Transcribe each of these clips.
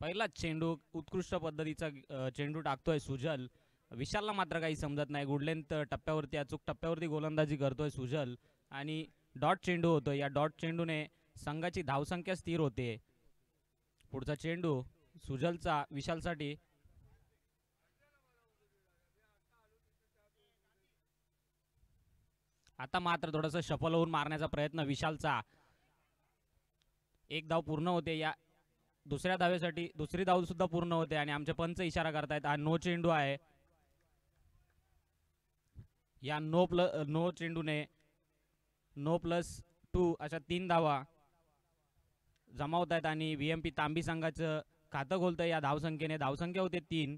पहिलाच चेंडू उत्कृष्ट पद्धतीचा चेंडू टाकतोय सुजल. विशालला मात्र काही समजत नाही. गुडलेंथ टप्प्यावरती अचूक टप्प्यावरती गोलंदाजी करतोय सुजल आणि डॉट चेंडू होतोय. या डॉट चेंडूने संघाची धावसंख्या स्थिर होते. पुढचा चेंडू सुजलचा विशालसाठी. आता मात्र थोडंसं शफल होऊन मारण्याचा प्रयत्न विशालचा. एक धाव पूर्ण होते. या दुसऱ्या धावेसाठी दुसरी धाव सुद्धा पूर्ण होते आणि आमचे पंच इशारा करतायत हा नो चेंडू आहे. या नो चेंडूने नो +2 अशा 3 धावा जमावत आहेत आणि व्हीएमपी तांबी संघाचं खातं खोलतंय. या धावसंख्येने धावसंख्या होते 3.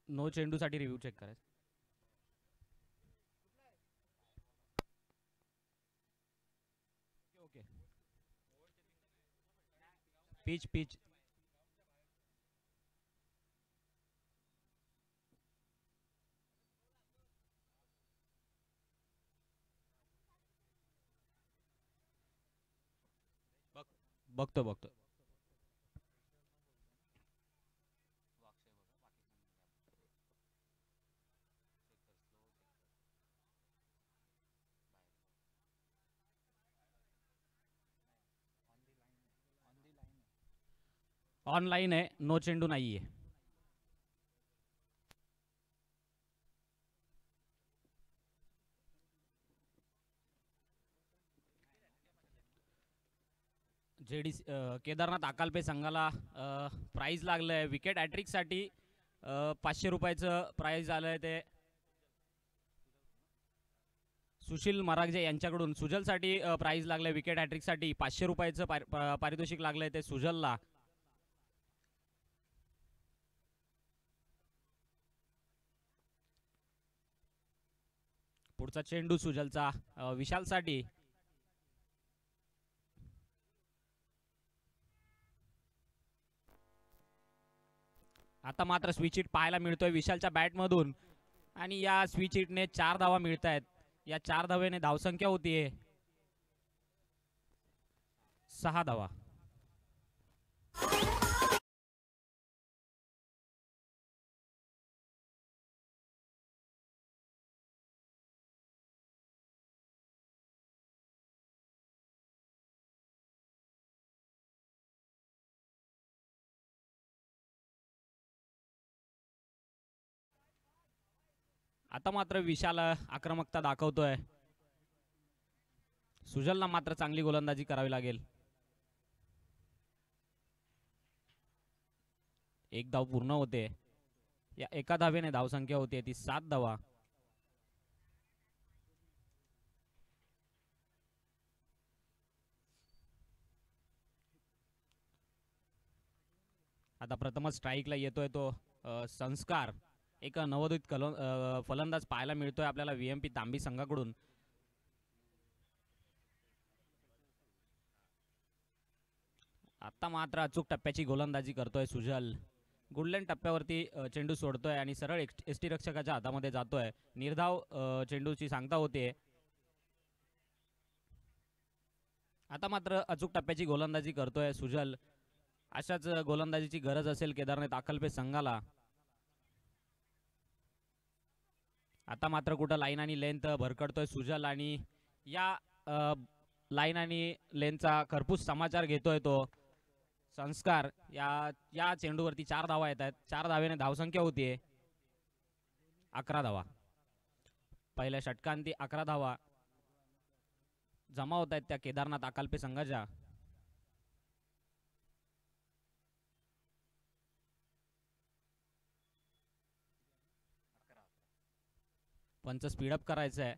नो चेंडूसाठी रिव्ह्यू चेक करायचं. ओके पिच पिच बघतो बघतो. ऑनलाईन आहे. नो चेंडू नाहीये. जेडी केदारनाथ अकालपे संघाला प्राइज लागलंय विकेट हॅट्रिकसाठी. 500 रुपयाचं प्राइज आलंय ते सुशील मरागजे यांच्याकडून. सुजलसाठी प्राइज लागलंय विकेट हॅट्रिकसाठी 500 रुपयाचं पारितोषिक लागलंय ते सुजलला. पुढचा चेंडू सुजलचा विशालसाठी. आता मात्र स्विच हिट पाहायला मिळतोय विशालच्या बॅटमधून आणि या स्विच हिटने 4 धावा मिळत आहेत. या 4 धावेने धावसंख्या होतीये 6 धावा. आता मात्र विशाल आक्रमकता दाखवतोय. सुजलला मात्र चांगली गोलंदाजी करावी लागेल. एक धाव पूर्ण होते. या एका धावेने धावसंख्या होते ती 7 धावा. आता प्रथमच स्ट्राईकला येतोय तो संस्कार. एक नवोदित फलंदाज पाहायला मिळतोय आपल्याला व्हीएमपी तांबी संघाकडून. आता मात्र अचूक टप्प्याची गोलंदाजी करतोय सुजल. गुडलँड टप्प्यावरती चेंडू सोडतोय आणि सरळ एसटी रक्षकाच्या हातामध्ये जातोय. निर्धाव चेंडूची सांगता होते. आता मात्र अचूक टप्प्याची गोलंदाजी करतोय सुजल. अशाच गोलंदाजीची गरज असेल केदारनाथ अकल्पे संघाला. आता मात्र कुठं लाईन आणि लेंथ भरकडतोय सुजल आणि या लाईन आणि लेंथचा खरपूस समाचार घेतोय तो संस्कार. या चेंडूवरती 4 धावा येत आहेत. 4 धावेने धावसंख्या होतीये 11 धावा. पहिल्या षटकांती 11 धावा जमा होत आहेत त्या केदारनाथ अकालपे संघाच्या. पंच स्पीडअप करायचं आहे.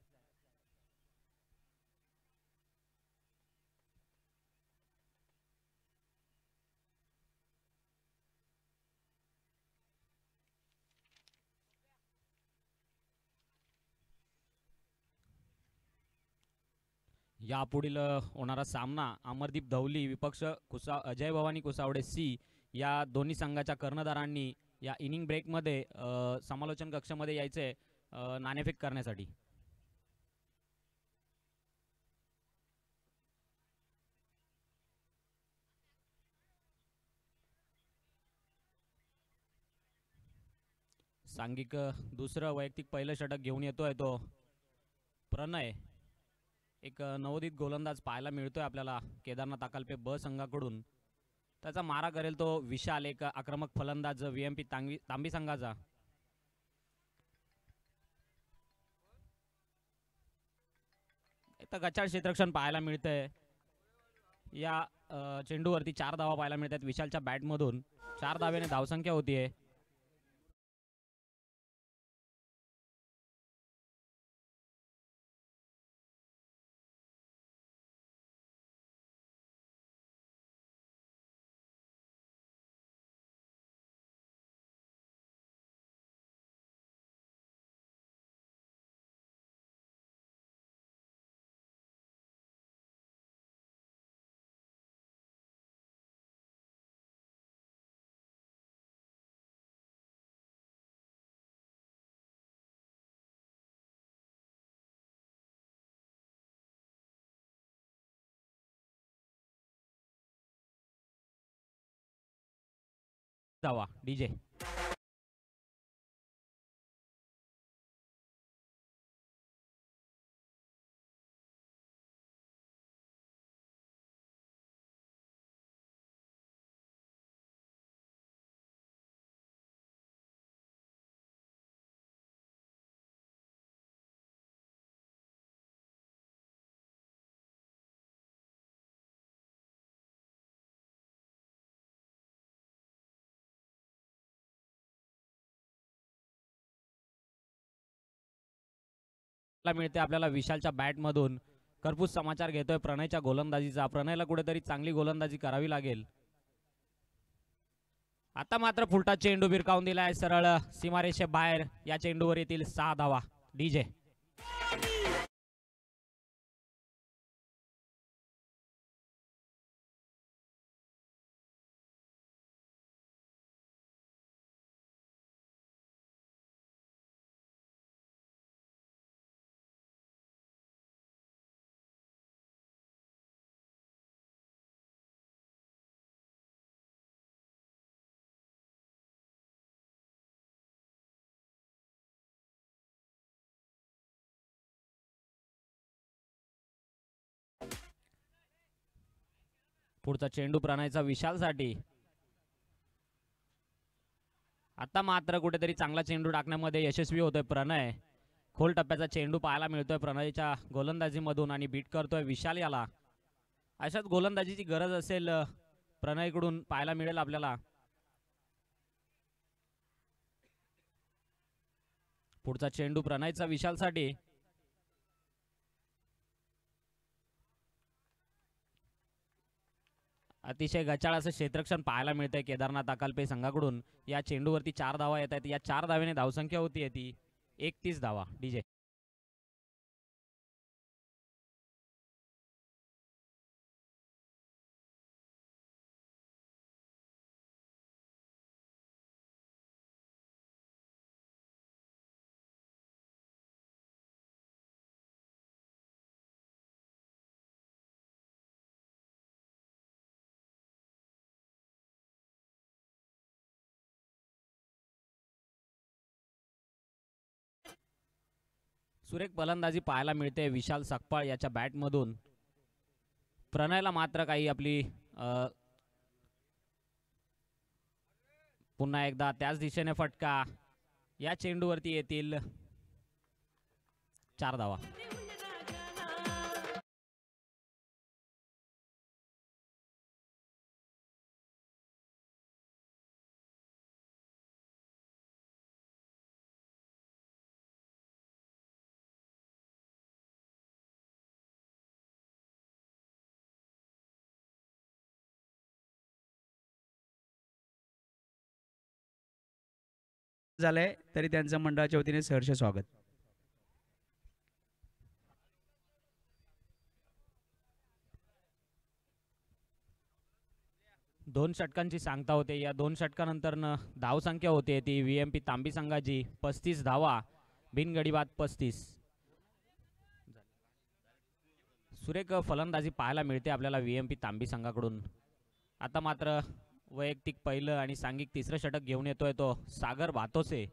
यापुढील होणारा सामना अमरदीप धवली विपक्ष अजय भवानी कुसावडे सी या दोन्ही संघाच्या कर्णधारांनी या इनिंग ब्रेकमध्ये समालोचन कक्षामध्ये यायचे नाणेफेक करण्यासाठी. सांघिक दुसरं वैयक्तिक पहिलं षटक घेऊन येतोय तो प्रणय. एक नवोदित गोलंदाज पाहायला मिळतोय आपल्याला केदारनाथ अकालपे ब संघाकडून. त्याचा मारा करेल तो विशाल, एक आक्रमक फलंदाज VMP तांबी संघाचा. इथं गचाळ क्षेत्ररक्षण पाहायला मिळतंय. या चेंडूवरती 4 धावा पाहायला मिळतात विशालच्या बॅटमधून. 4 धावेने धावसंख्या होतीये. धावा DJ. मिळते आपल्याला विशालच्या बॅटमधून. कर्पूस समाचार घेतोय प्रणयच्या गोलंदाजीचा. प्रणयला कुठेतरी चांगली गोलंदाजी करावी लागेल. आता मात्र फुलटा चेंडू भिरकावून दिलाय सरळ सीमारेषे बाहेर. या चेंडूवर येतील 6 धावा DJ. पुढचा चेंडू प्रणयचा विशालसाठी. आता मात्र कुठेतरी चांगला चेंडू टाकण्यामध्ये यशस्वी होतोय प्रणय. खोल टप्प्याचा चेंडू पाहायला मिळतोय प्रणयच्या गोलंदाजीमधून आणि बीट करतोय विशाल याला. अशाच गोलंदाजीची गरज असेल प्रणयकडून पाहायला मिळेल आपल्याला. पुढचा चेंडू प्रणयचा विशालसाठी. अतिशय गचाळ असं क्षेत्ररक्षण पाहायला मिळतंय केदारनाथ अकालपे संघाकडून. या चेंडूवरती 4 धावा येत आहेत. या 4 धावेने धावसंख्या होती ती 31 धावा DJ. सुरेख फलंदाजी पाहायला मिळते विशाल सकपाळ याच्या बॅटमधून. प्रणयला मात्र काही आपली पुन्हा एकदा त्याच दिशेने फटका. या चेंडूवरती येतील 4 धावा. झालंय तरी त्यांचं मंडळाच्या वतीने सहर्ष स्वागत. 2 षटकांची सांगता होते. या 2 षटकानंतर धावसंख्या होते ती व्हीएमपी तांबी संघाची 35 धावा, बिनगडी बाद 35. सुरेख फलंदाजी पाहायला मिळते आपल्याला व्हीएमपी तांबी संघाकडून. आता मात्र वैयक्तिक पहिलं आणि सांघिक तिसरं षटक घेऊन येतोय तो सागर भातोसे.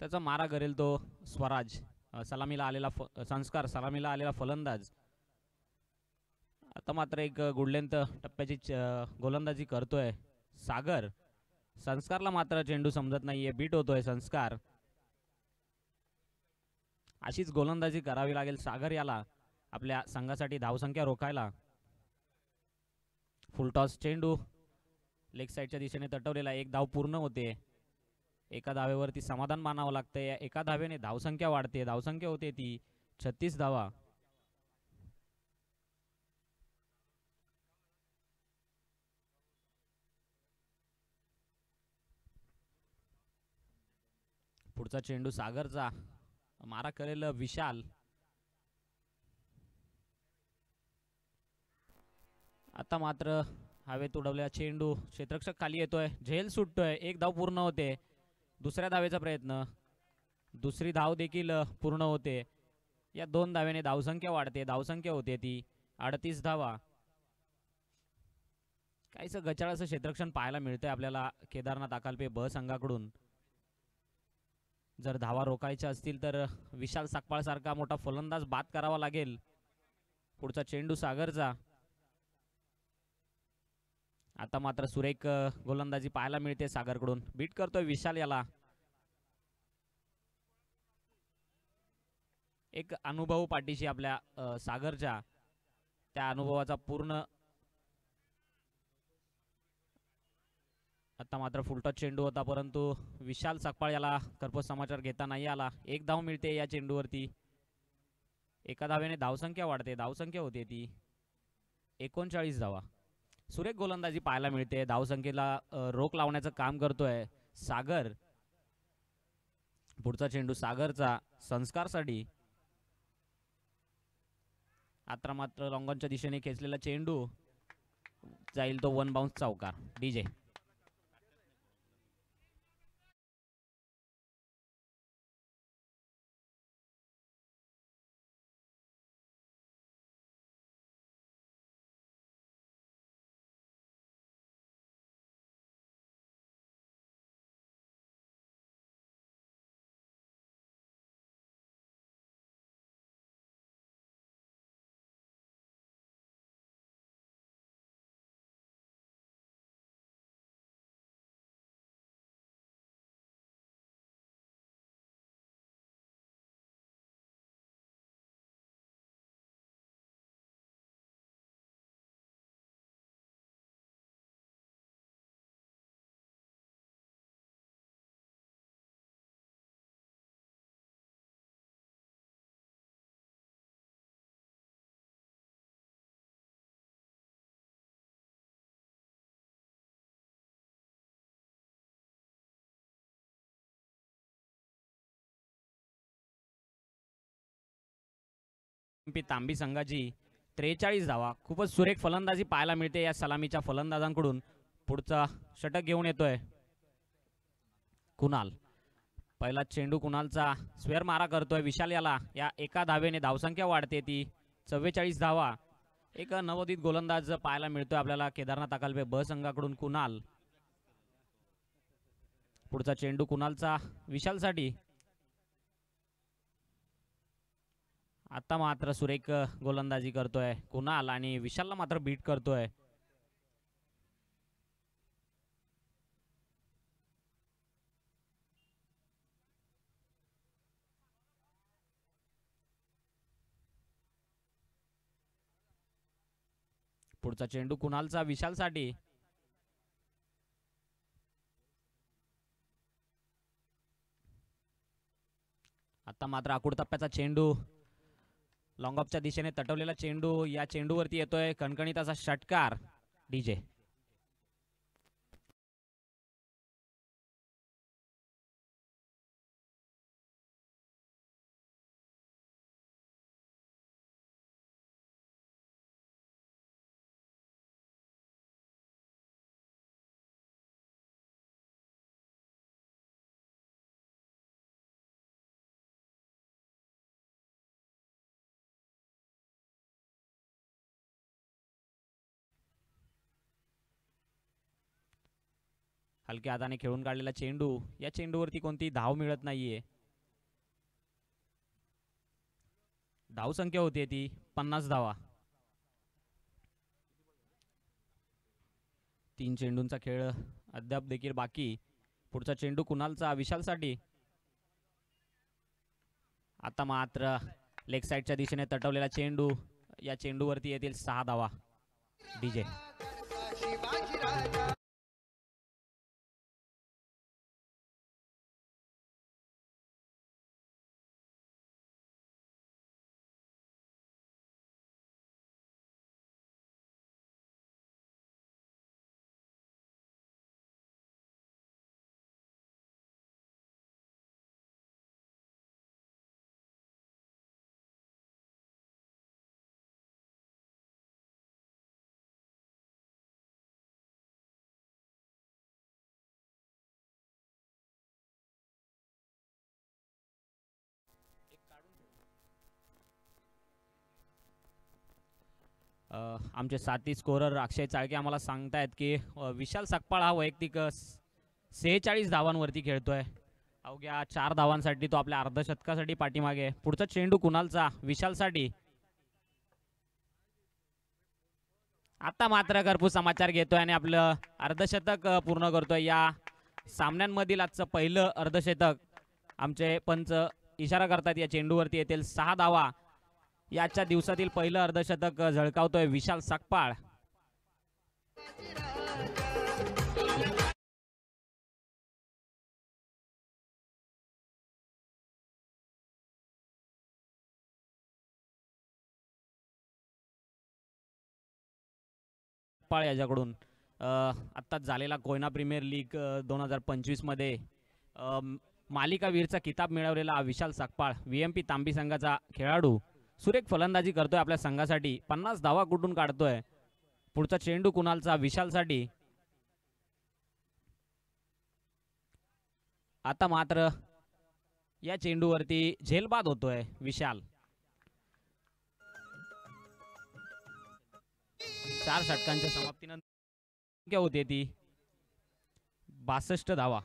त्याचा मारा करेल तो स्वराज. सलामीला आलेला संस्कार सलामीला आलेला फलंदाज. आता मात्र एक गुडलेंथ टप्प्याची गोलंदाजी करतोय सागर. संस्कारला मात्र चेंडू समजत नाहीये, बीट होतोय संस्कार. अशीच गोलंदाजी करावी लागेल सागर याला आपल्या संघासाठी धावसंख्या रोखायला. फुलटॉस चेंडू लेग साईडच्या दिशेने तटवलेला. एक धाव पूर्ण होते. एका धावेवरती समाधान मानावं लागतंय. एका धावेने धावसंख्या वाढते. धावसंख्या होते ती 36 धावा. पुढचा चेंडू सागरचा. मारा करेल विशाल. आता मात्र हवेत उडवलेला चेंडू क्षेत्ररक्षक खाली येतोय. झेल सुटतोय. एक धाव पूर्ण होते. दुसऱ्या धावेचा प्रयत्न. दुसरी धाव देखील पूर्ण होते. या 2 धावेने धावसंख्या वाढते. धावसंख्या होते ती 38 धावा. काहीच गचाळ असं क्षेत्ररक्षण पाहायला मिळतंय आपल्याला केदारनाथ अकालपे ब संघाकडून. जर धावा रोखायच्या असतील तर विशाल साकपाळ सारखा मोठा फलंदाज बाद करावा लागेल. पुढचा चेंडू सागरचा. आता मात्र सुरेख गोलंदाजी पाहायला मिळते सागरकडून. बीट करतोय विशाल याला. एक अनुभव पाठीशी आपल्या सागरच्या. त्या अनुभवाचा पूर्ण. आता मात्र फुलटॉस चेंडू होता परंतु विशाल साकपाळ याला कर्पस समाचार घेता नाही आला. एक धाव मिळते या चेंडूवरती. एका धावेने धावसंख्या वाढते. धावसंख्या होते ती 39 धावा. सुरेख गोलंदाजी पाहायला मिळते. धावसंख्येला रोख लावण्याचं काम करतोय सागर. पुढचा चेंडू सागरचा संस्कारसाठी. आता मात्र लॉंगॉनच्या दिशेने खेचलेला चेंडू जाईल तो 1 बाउन्स चौकार. डीजे तांबी संघाची 43 धावा. खूपच सुरेख फलंदाजी पाहायला मिळते या सलामीच्या फलंदाजांकडून. पुढचा षटक घेऊन येतोय कुणाल. पहिला चेंडू कुणालचा. स्वेअर मारा करतोय विशाल याला. या एका धावेने धावसंख्या वाढते ती 44 धावा. एक नवोदित गोलंदाज पाहायला मिळतोय आपल्याला केदारनाथ अकालपे ब संघाकडून कुणाल. पुढचा चेंडू कुणालचा विशालसाठी. आता मात्र सुरेख गोलंदाजी करतोय कुणाल आणि विशालला मात्र बीट करतोय. पुढचा चेंडू कुणालचा विशालसाठी. आता मात्र आकुड टप्प्याचा चेंडू. लॉंग ऑफच्या दिशेने तटवलेला चेंडू. या चेंडूवरती येतोय कणकणीत असा षटकार. डीजे हलक्या हाताने खेळून काढलेला चेंडू, या चेंडूवरती कोणती धाव मिळत नाहीये. धावसंख्या होती ती 50 धावा. 3 चेंडूंचा खेळ अद्याप देखील बाकी. पुढचा चेंडू कुणालचा, विशालसाठी. आता मात्र लेग साईडच्या दिशेने तटवलेला चेंडू, या चेंडूवरती येतील 6 धावा. डीजे आमचे साथी स्कोरर अक्षय चाळके आम्हाला सांगतायत की विशाल सकपाळ हा वैयक्तिक 46 धावांवरती खेळतोय. अवघ्या 4 धावांसाठी तो आपल्या अर्धशतकासाठी पाठीमागे. पुढचा चेंडू कुणालचा, विशालसाठी. आता मात्र घरपूस समाचार घेतोय आणि आपलं अर्धशतक पूर्ण करतोय. या सामन्यांमधील आजचं पहिलं अर्धशतक. आमचे पंच इशारा करतात या चेंडूवरती येतील 6 धावा. याच्या दिवसातील पहिलं अर्धशतक झळकावतोय विशाल सकपाळ. याच्याकडून आत्ताच झालेला कोयना प्रीमियर लीग 2025 मध्ये मालिकावीरचा किताब मिळवलेला विशाल सकपाळ, VMP तांबी संघाचा खेळाडू, सुरेख फलंदाजी करतोय आपल्या संघासाठी. 50 धावा कुठून काढतोय. पुढचा चेंडू कुणालचा, विशालसाठी. आता मात्र या चेंडूवरती झेलबाद होतोय विशाल. 4 षटकांच्या समाप्तीनंतर होते ती 62 धावा.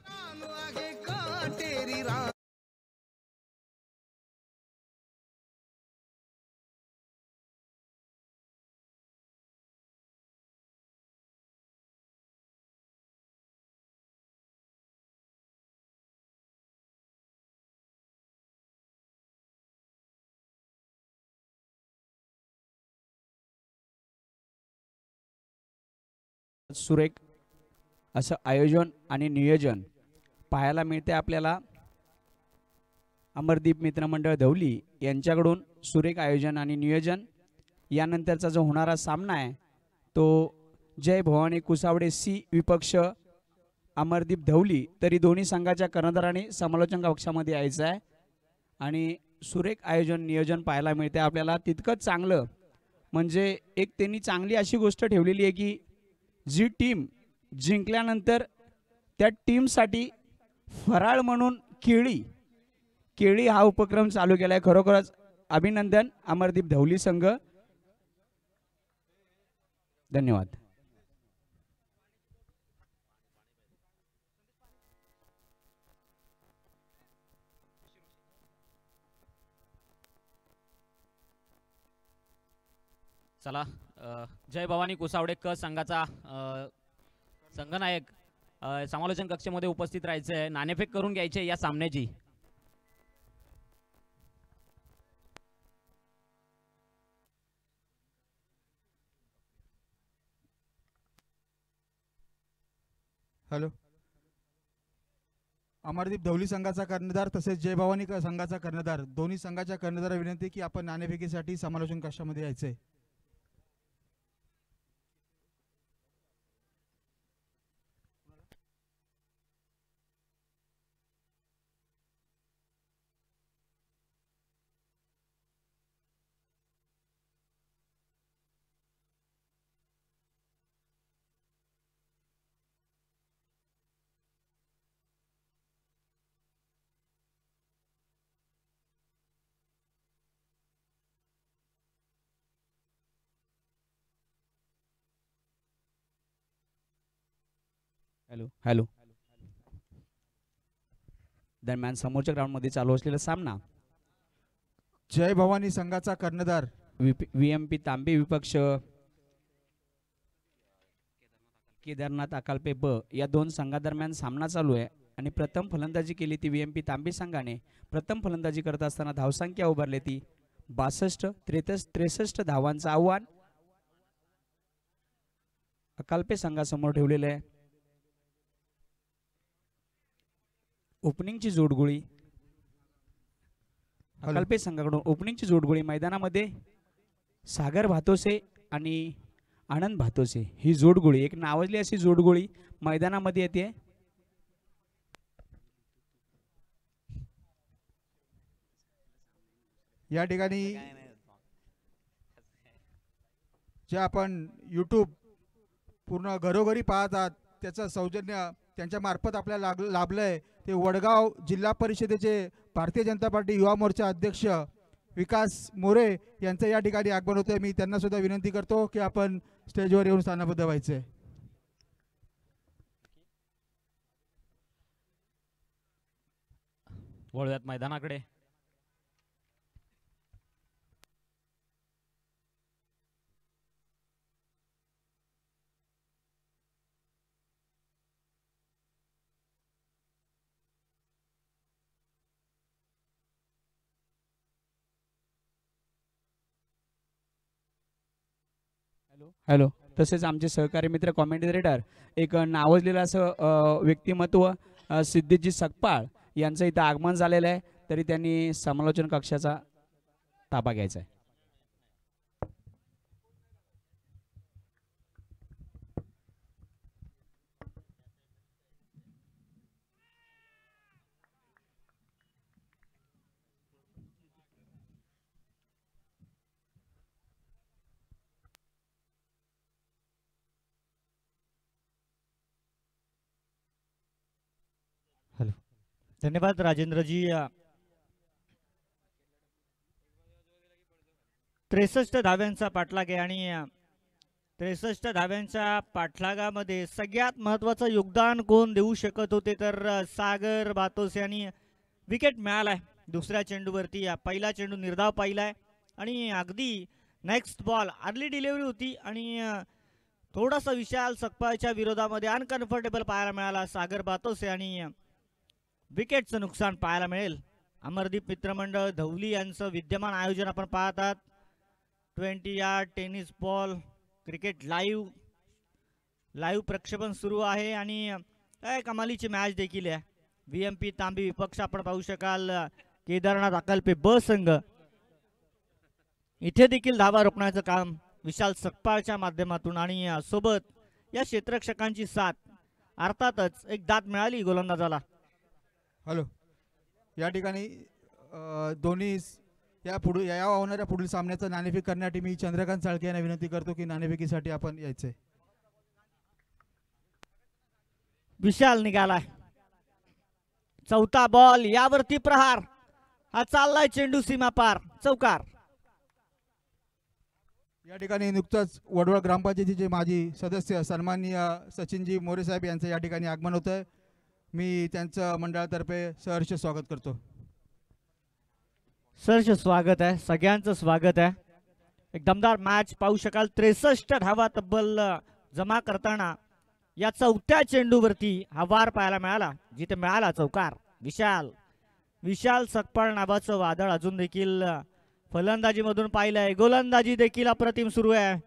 सुरेख असं आयोजन आणि नियोजन पाहायला मिळते आपल्याला. अमरदीप मित्रमंडळ धवली यांच्याकडून सुरेख आयोजन आणि नियोजन. यानंतरचा जो होणारा सामना आहे तो जय भवानी कुसावडे सी विपक्ष अमरदीप धवली. तरी दोन्ही संघाच्या कर्णधारांनी समालोचन कक्षामध्ये यायचं आहे आणि सुरेख आयोजन नियोजन पाहायला मिळते आपल्याला. तितकंच चांगलं म्हणजे एक त्यांनी चांगली अशी गोष्ट ठेवलेली आहे की जी टीम जिंकल्यानंतर त्या टीमसाठी फराळ म्हणून केळी हा उपक्रम चालू केला आहे. खरोखरच अभिनंदन अमरदीप धवली संघ. धन्यवाद. चला जय भवानी कुसावडे क संघाचा संघनायक समालोचन कक्षामध्ये उपस्थित राहायचे आहे. नाणेफेक करून घ्यायचे या सामन्याची. हॅलो. अमरदीप धवली संघाचा कर्णधार तसेच जय भवानी संघाचा कर्णधार दोन्ही संघाच्या कर्णधार विनंती की आपण नाणेफेकीसाठी समालोचन कक्षामध्ये यायचंय. Hello hello. दरम्यान समोरच्या ग्राउंडमध्ये चालू असलेला सामना जय भवानी संघाचा कर्णधार व्हीएमपी तांबे विपक्ष केदारनाथ अकालपे ब या दोन संघादरम्यान सामना चालू आहे आणि प्रथम फलंदाजी केली ती व्हीएमपी तांबे संघाने. प्रथम फलंदाजी करत असताना धावसंख्या उभारली ती 62-63 धावांचं आव्हान अकालपे संघासमोर ठेवलेलं आहे. ओपनिंगची जोडगोळी अकालपे संघाकडून ओपनिंगची जोडगोळी मैदानामध्ये सागर भातोसे आणि आनंद भातोसे ही जोडगोळी एक नावाजली अशी जोडगोळी मैदानामध्ये येते. या ठिकाणी जे आपण यूट्यूब पूर्ण घरोघरी पाहतात त्याचं सौजन्य त्यांच्या मार्फत आपल्याला लाभलंय. ते वडगाव जिल्हा परिषदेचे भारतीय जनता पार्टी युवा मोर्चा अध्यक्ष विकास मोरे यांचं या ठिकाणी आगमन होतंय. मी त्यांना सुद्धा विनंती करतो की आपण स्टेजवर येऊन स्थानबद्ध व्हायचे. वळूयात मैदानाकडे. हॅलो. तसेच आमचे सहकारी मित्र कॉमेंटेटर एक नावाजलेलं असं व्यक्तिमत्व सिद्धीजी सकपाळ यांचं इथं आगमन झालेलं आहे. तरी त्यांनी समालोचन कक्षाचा ताबा घ्यायचा आहे. धन्यवाद राजेंद्रजी. 63 धाव्यांचा पाठलाग आहे आणि 63 धाव्यांच्या पाठलागामध्ये सगळ्यात महत्त्वाचं योगदान कोण देऊ शकत होते तर सागर भातोसे यांनी विकेट मिळालाय दुसऱ्या चेंडूवरती. पहिला चेंडू निर्धाव पाहिलाय आणि अगदी नेक्स्ट बॉल अर्ली डिलिव्हरी होती आणि थोडासा विशाल सकपाळच्या विरोधामध्ये अनकम्फर्टेबल पाहायला मिळाला सागर भातोसे आणि विकेटचं नुकसान पाहायला मिळेल. अमरदीप मित्रमंडळ धवली यांचं विद्यमान आयोजन आपण पाहतात. 20 yard tennis ball cricket live प्रक्षेपण सुरू आहे आणि काय कमालीची मॅच देखील आहे. व्हीएमपी तांबी विपक्ष आपण पाहू शकाल केदारनाथ अकालपे ब संघ इथे देखील धावा रोखण्याचं काम विशाल सकपाळच्या माध्यमातून आणि सोबत या क्षेत्ररक्षकांची साथ. अर्थातच एक दात मिळाली गोलंदाजाला. हॅलो. या ठिकाणी दोन्ही या होणाऱ्या पुढील सामन्याचं नाणेफेक करण्यासाठी मी चंद्रकांत चाळके यांना विनंती करतो की नाणेफेकीसाठी आपण यायचंय. विशाल निघालाय. चौथा बॉल यावरती प्रहार. हा चाललाय चेंडू सीमा पार चौकार. या ठिकाणी नुकतंच वडवळ ग्रामपंचायतीचे माजी सदस्य सन्माननीय सचिनजी मोरे साहेब यांचं या ठिकाणी आगमन होत आहे. मी त्यांचं मंडळातर्फे सहर्ष स्वागत करतो. सहर्ष स्वागत आहे. सगळ्यांचं स्वागत आहे. एक दमदार मॅच पाहू शकाल. 63 धावा तब्बल जमा करताना या चौथ्या चेंडूवरती हा वार पाहायला मिळाला जिथे मिळाला चौकार. विशाल सकपाळ नावाचं वादळ अजून देखील फलंदाजीमधून पाहिलंय. गोलंदाजी देखील अप्रतिम सुरू आहे.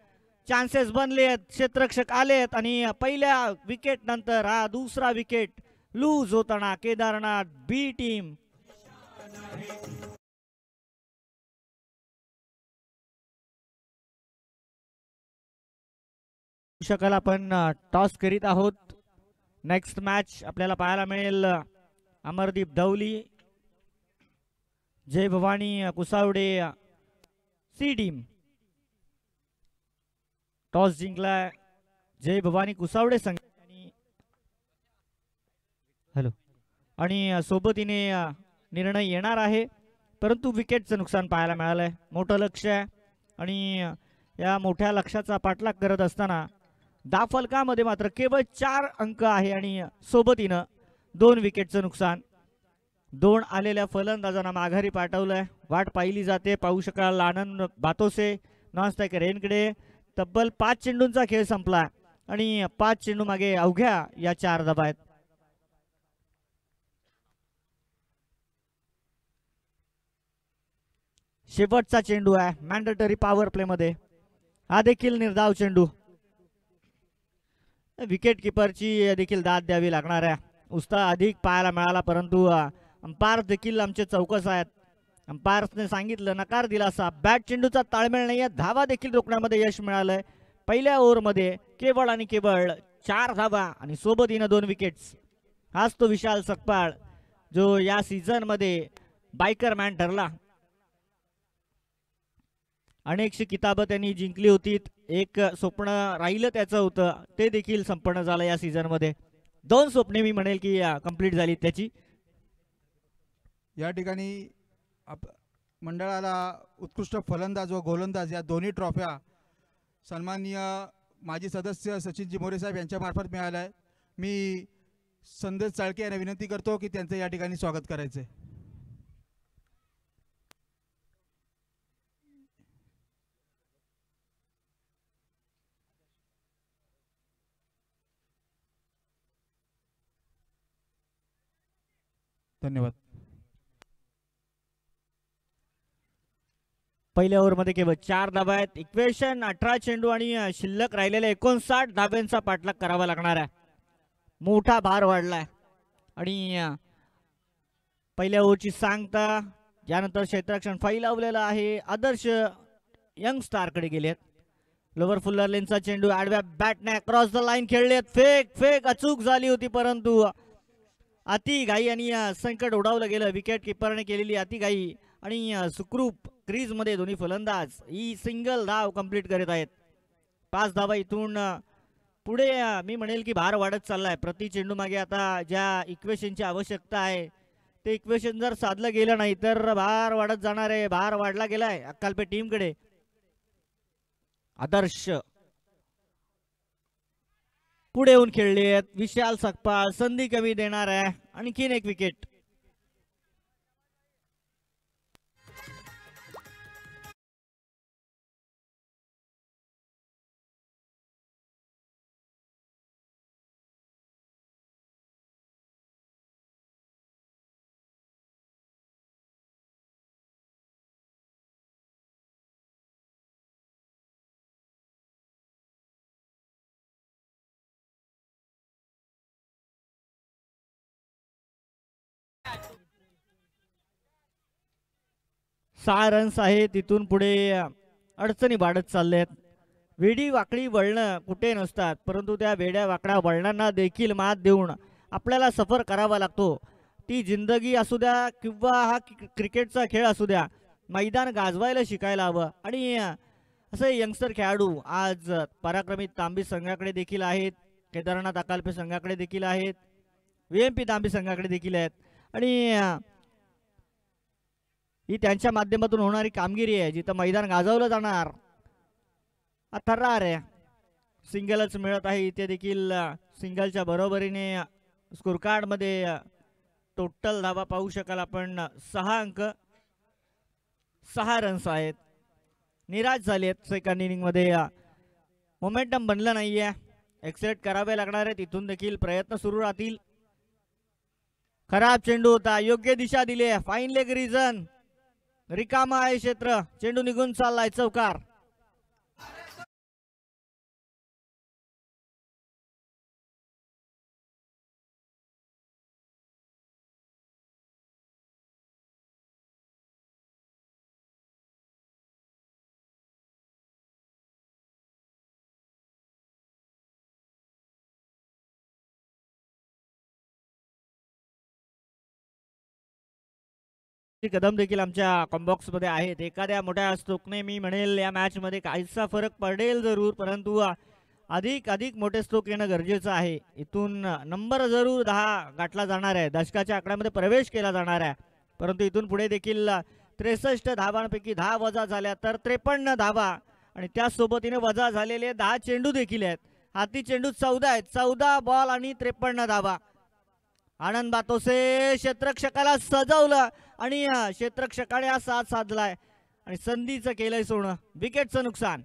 चान्सेस बनलेत. क्षेत्ररक्षक आलेत आणि पहिल्या विकेट नंतर हा दुसरा विकेट लूज होताना केदारनाथ बी टीम शकाल आपण टॉस करीत आहोत. नेक्स्ट मॅच आपल्याला पाहायला मिळेल अमरदीप धवली जय भवानी कुसावडे सी टीम. टॉस जिंकलाय जय भवानी कुसावडे संघ आणि सोबतीने निर्णय येणार आहे. परंतु विकेटचं नुकसान पाहायला मिळालंय. मोठं लक्ष आहे आणि या मोठ्या लक्ष्याचा पाठलाग करत असताना धावफलकामध्ये मात्र केवळ 4 अंक आहे आणि सोबतीनं 2 विकेटचं नुकसान. 2 आलेल्या फलंदाजांना माघारी पाठवलंय. वाट पाहिली जाते. पाहू शकाल आनंद बातोसे नॉन स्ट्रायकर रेनकडे. तब्बल 5 चेंडूंचा खेळ संपला आणि 5 चेंडू मागे अवघ्या या 4 धावा आहेत. शेवटचा चेंडू आहे मॅन्डेटरी पॉवर प्ले मध्ये. हा देखील निर्धाव चेंडू. विकेट किपरची देखील दाद द्यावी लागणार आहे. उत्साह अधिक पाहायला मिळाला परंतु अंपायर देखील आमचे चौकस आहेत. अंपायर्सने सांगितलं नकार दिला असा. बॅट चेंडूचा ताळमेळ नाहीये. धावा देखील रोखण्यामध्ये यश मिळालंय. पहिल्या ओव्हरमध्ये केवळ आणि केवळ 4 धावा आणि सोबतीनं 2 विकेट्स. हाच तो विशाल सकपाळ जो या सीझन मध्ये बायकर मॅन ठरला. अनेकशी किताबं त्यांनी जिंकली होती. एक स्वप्न राहिलं त्याचं होतं ते देखील संपन्न झालं या सीझन मध्ये. 2 स्वप्ने मी म्हणेल की कंप्लीट झाली त्याची. या ठिकाणी मंडळाला उत्कृष्ट फलंदाज व गोलंदाज या दोन्ही ट्रॉफ्या सन्माननीय माजी सदस्य सचिनजी मोरे साहेब यांच्यामार्फत मिळाल्या आहे. मी संदेश चाळके यांना विनंती करतो की त्यांचं या ठिकाणी स्वागत करायचं आहे. धन्यवाद. पहिल्या ओव्हरमध्ये केवळ 4 धाबा आहेत. इक्वेशन 18 चेंडू आणि शिल्लक राहिलेल्या 59 धाब्यांचा पाठलाग करावा लागणार आहे. मोठा भार वाढलाय आणि पहिल्या ओव्हरची सांगता यानंतर क्षेत्ररक्षण फाईल लावलेला आहे. आदर्श यंग स्टारकडे गेलेत. लोवर फुल्लर लेनचा चेंडू आडव्या बॅटने क्रॉस द लाईन खेळलेत. फेक अचूक झाली होती परंतु अति घाई आणि संकट उडावलं गेलं. विकेट किपरने केलेली अति घाई आणि सुखरूप क्रीज मध्ये दोन्ही फलंदाज ही सिंगल धाव कंप्लीट करत आहेत. 5 धावा इथून पुढे मी म्हणेल की भार वाढत चाललाय. प्रति चेंडू मागे आता ज्या इक्वेशनची आवश्यकता आहे ते इक्वेशन जर साधलं गेलं नाही तर भार वाढत जाणार आहे. भार वाढला गेलाय अक्कलपेठ टीमकडे. आदर्श पुढे येऊन खेळले. विशाल सकपाळ संधी कमी देणार आहे. आणखीन एक विकेट. सहा रन्स आहेत. तिथून पुढे अडचणी वाढत चालल्यात. वेडी वाकडी वळणं कुठे नसतात परंतु त्या वेड्या वाकड्या वळणांना देखील मात देऊन आपल्याला सफर करावा लागतो. ती जिंदगी असू द्या किंवा हा क्रिकेटचा खेळ असू द्या, मैदान गाजवायला शिकायला हवं. आणि असे यंगस्टर खेळाडू आज पराक्रमी तांबी संघाकडे देखील आहेत. केदारनाथ अकालपे संघाकडे देखील आहेत. VMP तांबी संघाकडे देखील आहेत. आणि ही त्यांच्या माध्यमातून होणारी कामगिरी आहे जिथं मैदान गाजवलं जाणार. थर्रार आहे. सिंगलच मिळत आहे इथे देखील. सिंगलच्या बरोबरीने स्कोर कार्ड मध्ये टोटल धावा पाहू शकाल आपण 6 अंक 6 रन्स आहेत. निराश झालेत. सेकंड इनिंग मध्ये मोमेंटम बनलं नाहीये. एक्सेप्ट करावे लागणार आहे. तिथून देखील प्रयत्न सुरू राहतील. खराब चेंडू होता. योग्य दिशा दिली आहे. Fine leg region. रिकामा आहे क्षेत्र. चेंडू निघून चाललाय. चौकार. कदम देखील आमच्या कॉम्बॉक्स मध्ये आहेत. एखाद्या मोठ्या स्ट्रोकने मी म्हणेल या मॅच मध्ये काहीसा फरक पडेल जरूर परंतु अधिक मोठे स्ट्रोक येणं गरजेचं आहे. इथून नंबर जरूर 10 गाठला जाणार आहे. दशकाच्या आकड्यामध्ये प्रवेश केला जाणार आहे. परंतु इथून पुढे देखील 63 धावांपैकी 10 वजा झाल्या तर 53 धावा आणि त्यासोबतीने वजा झालेले 10 चेंडू देखील आहेत. हाती चेंडू 14 आहेत. 14 बॉल आणि 53 धावा. आनंद बातोसे क्षेत्ररक्षकाला सजवलं आणि क्षेत्ररक्षकाने हा साथ साधलाय आणि संधीचं केलंय सोनं. विकेटचं नुकसान.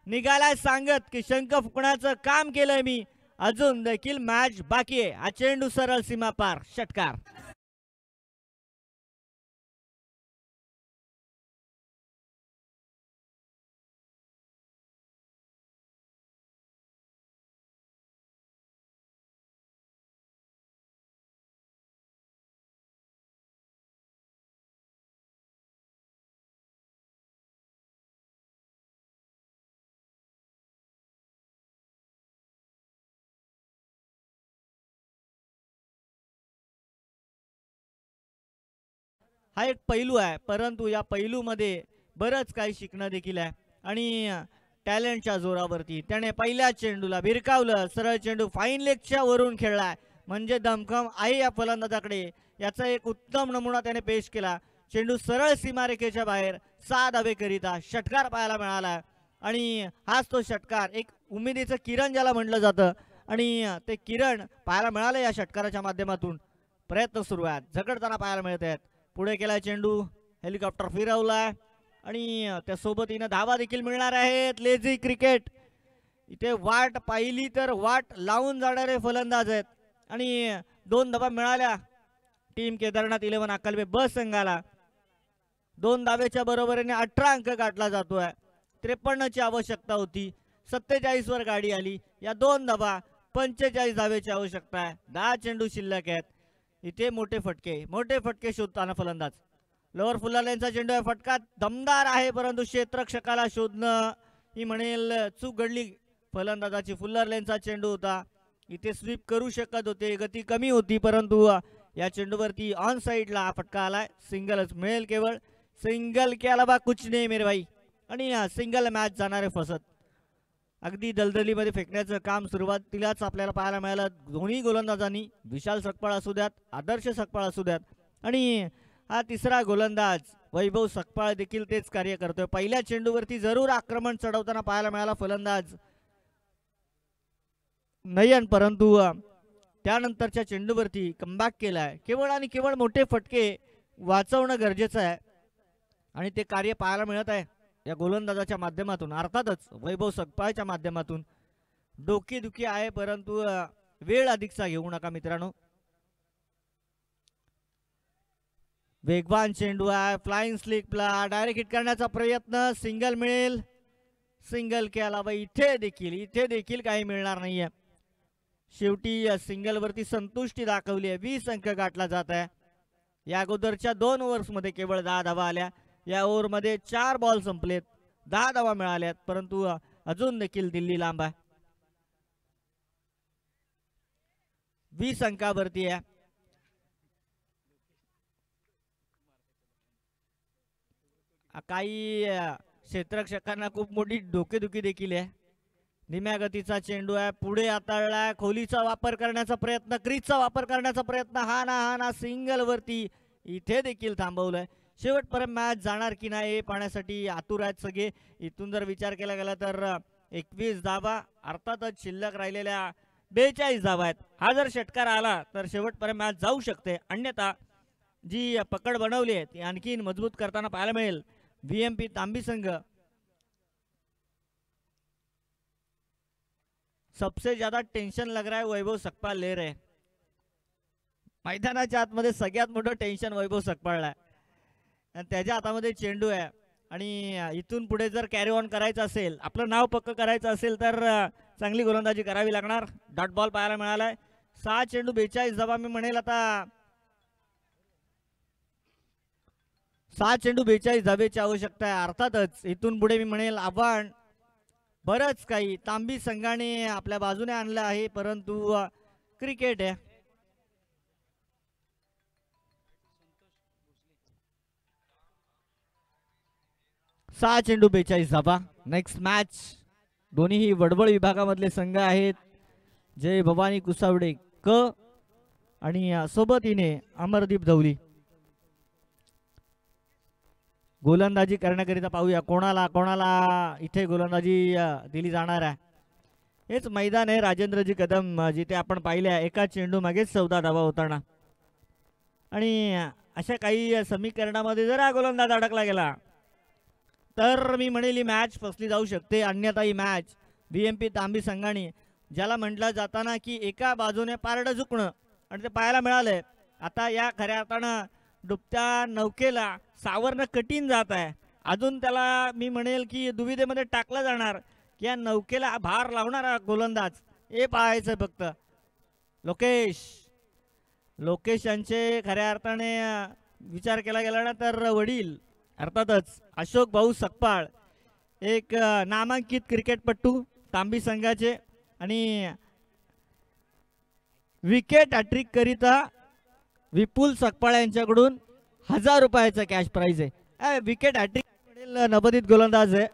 निघालाय सांगत की शंख फुकण्याचं काम केलंय मी. अजून देखील मॅच बाकी आहे. हा चेंडू सरळ सीमा पार. षटकार. हा एक पैलू आहे, परंतु या पैलूमध्ये बरंच काही शिकणं देखील आहे आणि टॅलेंटच्या जोरावरती त्याने पहिल्या चेंडूला भिरकावलं. सरळ चेंडू फाईन लेगच्या वरून खेळलाय म्हणजे दमखम आहे या फलंदाजाकडे. याचा एक उत्तम नमुना त्याने पेश केला. चेंडू सरळ सीमारेषेच्या बाहेर 6 धावेकरिता षटकार पाहायला मिळाला आणि हाच तो षटकार, एक उमेदीचं किरण ज्याला म्हटलं जातं आणि ते किरण पाहायला मिळालं या षटकाराच्या माध्यमातून. प्रयत्न सुरू आहेत, झगडताना पाहायला मिळत आहेत. पुढे केलाय चेंडू, हेलिकॉप्टर फिरवलाय आणि त्या सोबतीनं धावा देखील मिळणार आहेत. लेझी क्रिकेट इथे वाट पाहिली तर वाट लावून जाणारे फलंदाज आहेत आणि 2 धावा मिळाल्या टीम केदारनाथ 11 अक्कलबे ब संघाला. 2 धावेच्या बरोबरीने 18 अंक गाठला जातोय. 53 ची आवश्यकता होती, 47 वर गाडी आली. या 2 धावा 45 धावेची आवश्यकता आहे. 10 चेंडू शिल्लक आहेत. इथे मोठे फटके शोधताना फलंदाज. लोअर फुल्लर लाईनचा चेंडू आहे, फटका दमदार आहे परंतु क्षेत्ररक्षकाला शोधणं ही म्हणेल चूक घडली फलंदाजाची. फुल्लर लाईनचा चेंडू होता, इथे स्वीप करू शकत होते, गती कमी होती परंतु या चेंडूवरती ऑन साइडला फटका आलाय. सिंगलच मिळेल, केवळ सिंगल के अलावा कुछ नाही मेरे भाई. आणि सिंगल मॅच जाणारे फसत. अगदी दलदलीमध्ये फेकण्याचं काम सुरुवातीलाच आपल्याला पाहायला मिळालं दोन्ही गोलंदाजांनी. विशाल सकपाळ असू द्यात, आदर्श सकपाळ असू द्यात आणि हा तिसरा गोलंदाज वैभव सकपाळ देखील तेच कार्य करतोय. पहिल्या चेंडूवरती जरूर आक्रमण चढवताना पाहायला मिळाला फलंदाज नयन, परंतु त्यानंतरच्या चेंडूवरती कमबॅक केलाय. केवळ आणि केवळ मोठे फटके वाचवणं गरजेचं आहे आणि ते कार्य पाहायला मिळत आहे या गोलंदाजाच्या माध्यमातून, अर्थातच वैभव सकपाळच्या माध्यमातून. डोकेदुखी आहे परंतु वेळ अधिकचा घेऊ नका मित्रांनो. वेगवान चेंडू आहे, फ्लाइंग स्लिपला डायरेक्ट हिट करण्याचा प्रयत्न, सिंगल मिळेल, सिंगल केला. इथे देखील काही मिळणार नाहीये. शेवटी सिंगल वरती संतुष्टी दाखवली आहे. 20 अंक गाठला जात आहे. या अगोदरच्या 2 ओव्हर्समध्ये केवळ 10 धावा आल्या. या ओव्हरमध्ये 4 बॉल संपलेत, 10 धावा मिळाल्यात, परंतु अजून देखील दिल्ली लांब आहे. 20 अंकावरती आहे. काही क्षेत्ररक्षकांना खूप मोठी डोकेदुखी देखील आहे. धीम्या गतीचा चेंडू आहे, पुढे हाताळलाय, खोलीचा वापर करण्याचा प्रयत्न, क्रीजचा वापर करण्याचा प्रयत्न, हा ना सिंगल वरती इथे देखील थांबवलंय. शेवटपर्यंत मॅच जाणार की नाही हे पाहण्यासाठी आतुर आहेत सगळे. इथून जर विचार केला गेला तर 21 धावा, अर्थातच शिल्लक राहिलेल्या 42 धावा आहेत. हा जर षटकार आला तर शेवटपर्यंत मॅच जाऊ शकते, अन्यथा जी पकड बनवली आहे ती आणखीन मजबूत करताना पाहायला मिळेल VMP तांबी संघ. सबसे ज्यादा टेन्शन लग रहा है वैभव सकपाळ ले रहे. मैदानाच्या आतमध्ये सगळ्यात मोठं टेन्शन वैभव सकपाळला आहे. त्याच्या हातामध्ये चेंडू आहे आणि इथून पुढे जर कॅरी ऑन करायचं असेल, आपलं नाव पक्क करायचं असेल तर चांगली गोलंदाजी करावी लागणार. डॉट बॉल पाहायला मिळालाय. 6 चेंडू 42 धावा. मी म्हणेल आता 6 चेंडू 42 धावेची आवश्यकता आहे. अर्थातच इथून पुढे मी म्हणेल आव्हान बरंच काही तांबी संघाने आपल्या बाजूने आणलं आहे, परंतु क्रिकेट आहे. सहा चेंडू 42 धावा. Next match. दोन्ही वडवळ विभागामधले संघ आहेत. जय भवानी कुसावडे क आणि सोबतीने अमरदीप धवली. गोलंदाजी करण्याकरिता पाहूया कोणाला इथे गोलंदाजी दिली जाणार आहे. हेच मैदान आहे राजेंद्रजी कदम, जिथे आपण पाहिले एका चेंडू मागेच 14 धावा होताना. आणि अशा काही समीकरणामध्ये जर हा गोलंदाज अडकला गेला तर मी म्हणेल ही मॅच फसली जाऊ शकते. अन्यथा ही मॅच VMP तांबी संघाने, ज्याला म्हटलं जाताना की एका बाजूने पारडं झुकणं, आणि ते पाहायला मिळालंय. आता या खऱ्या अर्थानं डुबत्या नौकेला सावरणं कठीण जात आहे. अजून त्याला मी म्हणेल की दुविधेमध्ये टाकला जाणार की या नौकेला भार लावणारा गोलंदाज हे पाहायचं फक्त. लोकेश यांचे खऱ्या अर्थाने विचार केला गेला ना तर वडील अर्थातच अशोक भाऊ सकपाळ एक नामांकित क्रिकेटपटू तांबी संघाचे, आणि विकेट हॅट्रिक करिता विपुल सकपाळ यांच्याकडून 1000 रुपयाचा कॅश प्राइज आहे. विकेट हॅट्रिक नवोदित गोलंदाज आहे.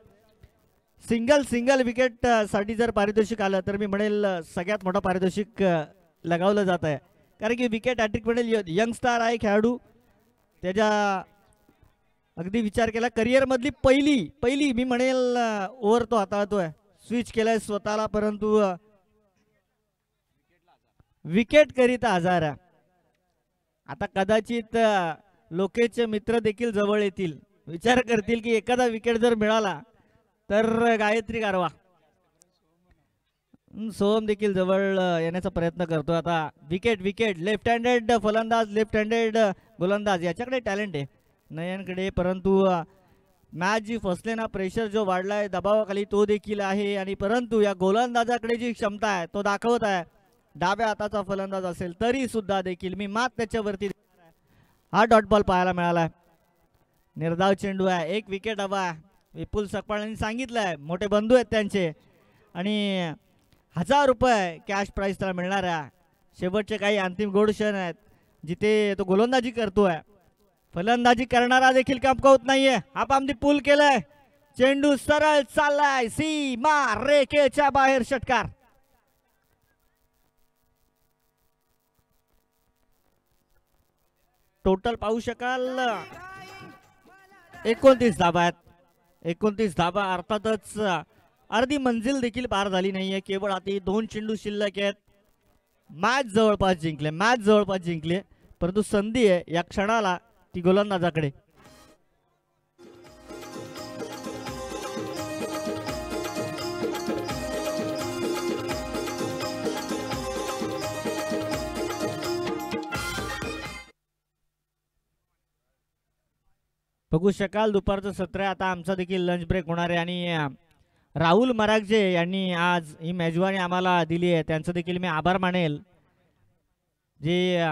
सिंगल विकेट साठी जर पारितोषिक आलं तर मी म्हणेल सगळ्यात मोठं पारितोषिक लगावलं जात आहे. कारण की विकेट हॅट्रिक म्हणेल यंग स्टार आहे खेळाडू. त्याच्या अगदी विचार केला करिअर मधली पहिली मी म्हणेल ओव्हर तो हाताळतोय. स्विच केलाय स्वतःला, परंतु विकेट करिता 1000. आता कदाचित लोकेशचे मित्र देखील जवळ येतील, विचार करतील की एखादा विकेट जर मिळाला तर गायत्री कारवा. सोहम देखील जवळ येण्याचा प्रयत्न करतो. आता विकेट लेफ्ट हँडेड फलंदाज, लेफ्ट हँडेड गोलंदाज, याच्याकडे टॅलेंट आहे नयनकडे, परंतु मॅच जी फसले ना, प्रेशर जो वाढलाय दबावाखाली तो देखील आहे. आणि परंतु या गोलंदाजाकडे जी क्षमता आहे तो दाखवत आहे. डाव्या हाताचा फलंदाज असेल तरी सुद्धा देखील मी मात त्याच्यावरती. हा डॉट बॉल पाहायला मिळाला. निर्धाव चेंडू आहे, 1 विकेट हवा. विपुल सकपाळांनी सांगितलंय, मोठे बंधू आहेत त्यांचे, आणि 1000 रुपये कॅश प्राइस त्याला मिळणार आहे. शेवटचे काही अंतिम गोड क्षण आहेत जिथे तो गोलंदाजी करतोय. फलंदाजी करणारा देखील कमकवत नाहीये. हा पामदी पूल केलाय, चेंडू सरळ चाललाय सीमा रेखेच्या बाहेर. षटकार. टोटल पाहू शकाल 29 धाबा आहेत. 29 धाबा. अर्थातच अर्धी मंजिल देखील पार झाली नाहीये. केवळ आता 2 चेंडू शिल्लक आहेत. मॅच जवळपास जिंकले, परंतु संधी आहे या क्षणाला ती गोलंदाजाकडे. बघू शकाल दुपारचं सत्र आता आमचा देखील लंच ब्रेक होणार आहे आणि राहुल मरागजे यांनी आज ही मेजवानी आम्हाला दिली आहे, त्यांचं देखील मी आभार मानेल. जे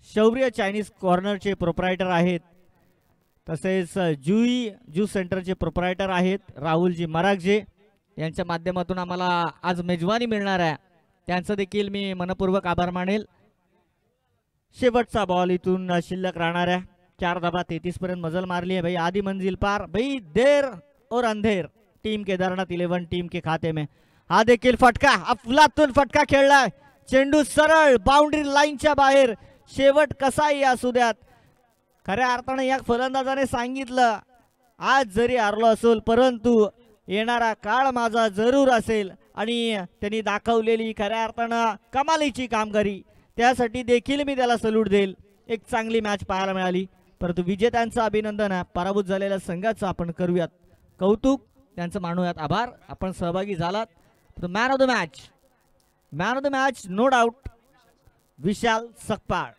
शौर्य चायनीज कॉर्नरचे प्रोप्रायटर आहेत, तसेच जुई ज्यूस सेंटरचे प्रोप्रायटर आहेत राहुलजी मरागजे, यांच्या माध्यमातून आम्हाला आज मेजवानी मिळणार आहे, त्यांचं देखील मी मनपूर्वक आभार मानेल. शेवटचा बॉल इथून शिल्लक राहणार आहे. 4 धाबा 33 पर्यंत मजल मारली है भाई, आधी मंजिल पार भाई, देर और अंधेर टीम केदारनाथ 11 टीम के खाते में. हा देखील फटका, अफलातून फटका खेळलाय, चेंडू सरळ बाउंड्री लाईनच्या बाहेर. शेवट कसाही असू द्यात, खऱ्या अर्थाने या फलंदाजाने सांगितलं आज जरी हारलो असेल परंतु येणारा काळ माझा जरूर असेल, आणि त्यांनी दाखवलेली खऱ्या अर्थानं कमालीची कामगिरी, त्यासाठी देखील मी त्याला सल्यूट देईल. एक चांगली मॅच पाहायला मिळाली, परंतु विजेत्यांचं अभिनंदन आहे, पराभूत झालेल्या संघाचं आपण करूयात कौतुक, त्यांचं मानूयात आभार. आपण सहभागी झालात. Man of the match no doubt Vishal Sakpal.